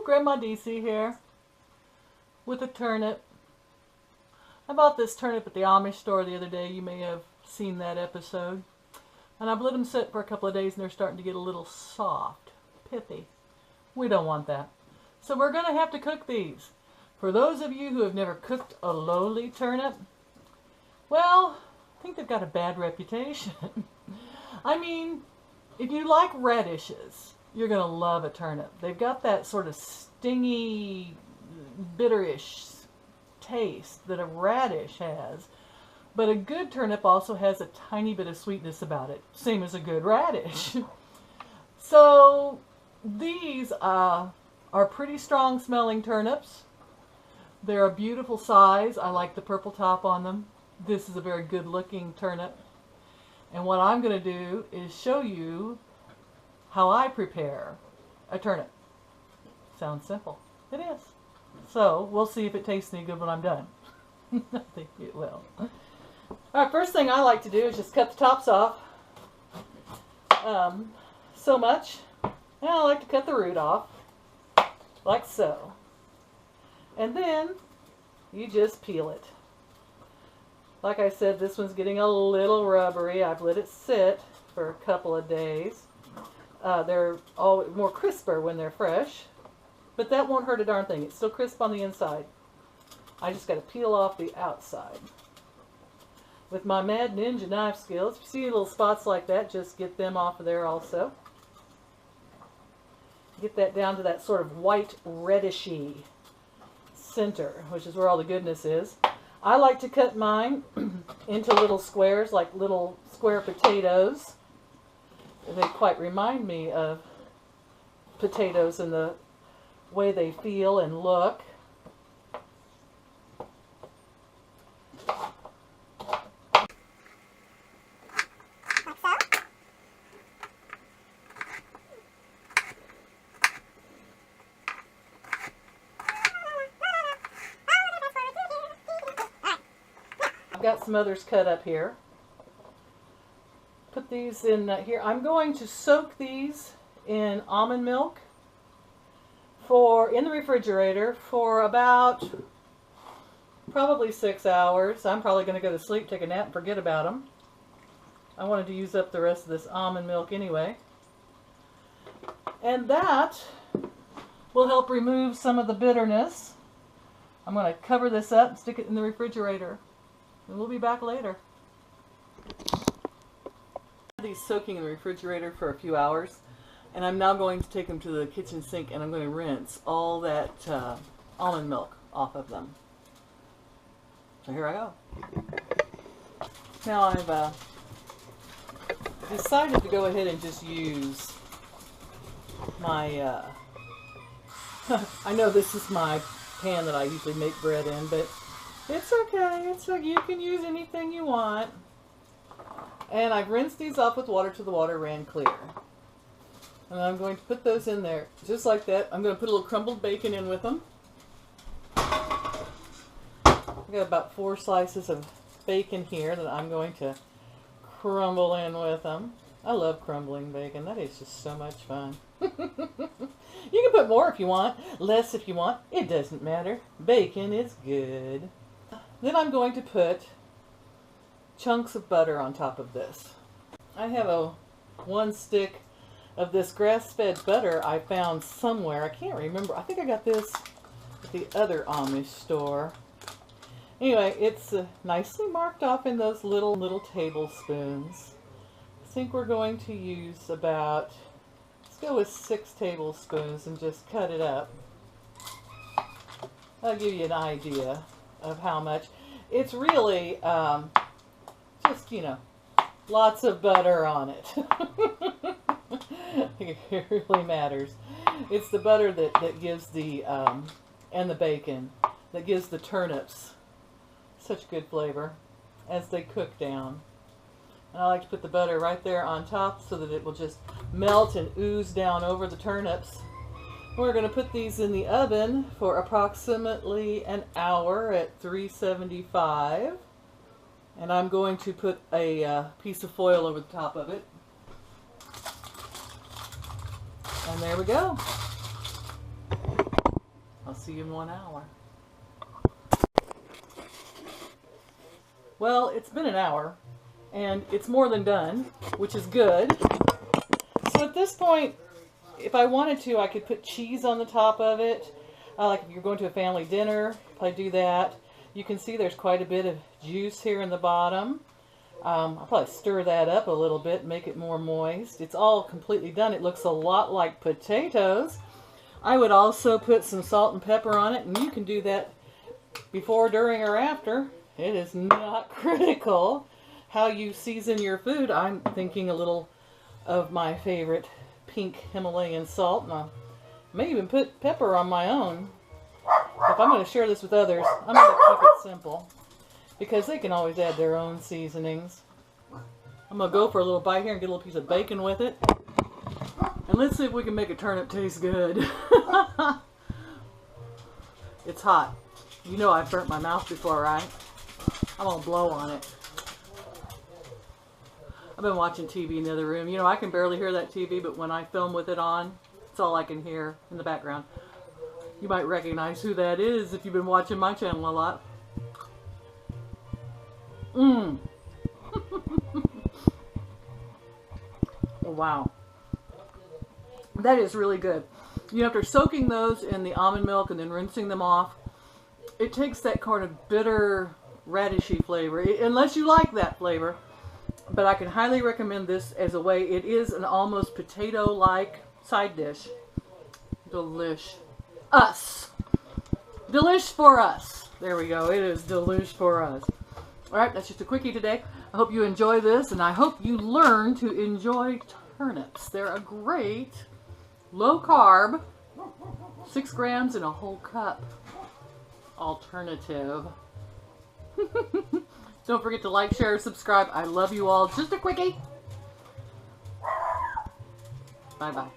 Grandma DC here with a turnip. I bought this turnip at the Amish store the other day. You may have seen that episode. And I've let them sit for a couple of days and they're starting to get a little soft, pithy. We don't want that. So we're going to have to cook these. For those of you who have never cooked a lowly turnip, well, I think they've got a bad reputation. I mean, if you like radishes, you're going to love a turnip. They've got that sort of stingy, bitterish taste that a radish has. But a good turnip also has a tiny bit of sweetness about it, same as a good radish. So these are pretty strong smelling turnips. They're a beautiful size. I like the purple top on them. This is a very good looking turnip. And what I'm going to do is show you how I prepare a turnip. Sounds simple. It is. So we'll see if it tastes any good when I'm done. I think it will. Alright, first thing I like to do is just cut the tops off. So much. And I like to cut the root off. Like so. And then you just peel it. Like I said, this one's getting a little rubbery. I've let it sit for a couple of days. They're all more crisper when they're fresh. But that won't hurt a darn thing. It's still crisp on the inside. I just got to peel off the outside. With my Mad Ninja knife skills, if you see little spots like that, just get them off of there also. Get that down to that sort of white redishy center, which is where all the goodness is. I like to cut mine into little squares, like little square potatoes. They quite remind me of potatoes in the way they feel and look. Got some others cut up here. Put these in here. I'm going to soak these in almond milk in the refrigerator for about probably 6 hours. I'm probably going to go to sleep, take a nap, and forget about them. I wanted to use up the rest of this almond milk anyway. And that will help remove some of the bitterness. I'm going to cover this up and stick it in the refrigerator. And we'll be back later. These soaking in the refrigerator for a few hours, and I'm now going to take them to the kitchen sink and I'm going to rinse all that almond milk off of them. So here I go. Now I've decided to go ahead and just use my I know this is my pan that I usually make bread in, but it's okay. It's okay. You can use anything you want. And I've rinsed these off with water till the water ran clear. And I'm going to put those in there just like that. I'm going to put a little crumbled bacon in with them. I've got about 4 slices of bacon here that I'm going to crumble in with them. I love crumbling bacon. That is just so much fun. You can put more if you want, less if you want. It doesn't matter. Bacon is good. Then I'm going to put chunks of butter on top of this. I have 1 stick of this grass-fed butter I found somewhere. I can't remember. I think I got this at the other Amish store. Anyway, it's nicely marked off in those little tablespoons. I think we're going to use about, let's go with 6 tablespoons and just cut it up. I'll give you an idea of how much. It's really just, you know, lots of butter on it. It really matters. It's the butter that gives the, and the bacon, that gives the turnips such good flavor as they cook down. And I like to put the butter right there on top so that it will just melt and ooze down over the turnips. We're going to put these in the oven for approximately an hour at 375. And I'm going to put a piece of foil over the top of it. And there we go. see you in 1 hour. Well, it's been an hour, and it's more than done, which is good. So at this point, if I wanted to, I could put cheese on the top of it. Like if you're going to a family dinner, I do that. You can see there's quite a bit of juice here in the bottom. I'll probably stir that up a little bit, make it more moist. It's all completely done. It looks a lot like potatoes. I would also put some salt and pepper on it, and you can do that before, during, or after. It is not critical how you season your food. I'm thinking a little of my favorite pink Himalayan salt, and I may even put pepper on my own. If I'm going to share this with others, I'm going to keep it simple, because they can always add their own seasonings. I'm going to go for a little bite here and get a little piece of bacon with it. And let's see if we can make a turnip taste good. It's hot. You know I've burnt my mouth before, right? I'm going to blow on it. I've been watching TV in the other room. You know, I can barely hear that TV, but when I film with it on, it's all I can hear in the background. You might recognize who that is if you've been watching my channel a lot. Mmm. Wow. That is really good. You know, after soaking those in the almond milk and then rinsing them off, it takes that kind of bitter, radishy flavor, unless you like that flavor. But I can highly recommend this as a way. It is an almost potato-like side dish. Delish. Us. Delish for us. There we go. It is delish for us. Alright, that's just a quickie today. I hope you enjoy this, and I hope you learn to enjoy turnips. They're a great low-carb, 6 grams in a whole cup alternative. Don't forget to like, share, subscribe. I love you all. Just a quickie. Bye-bye.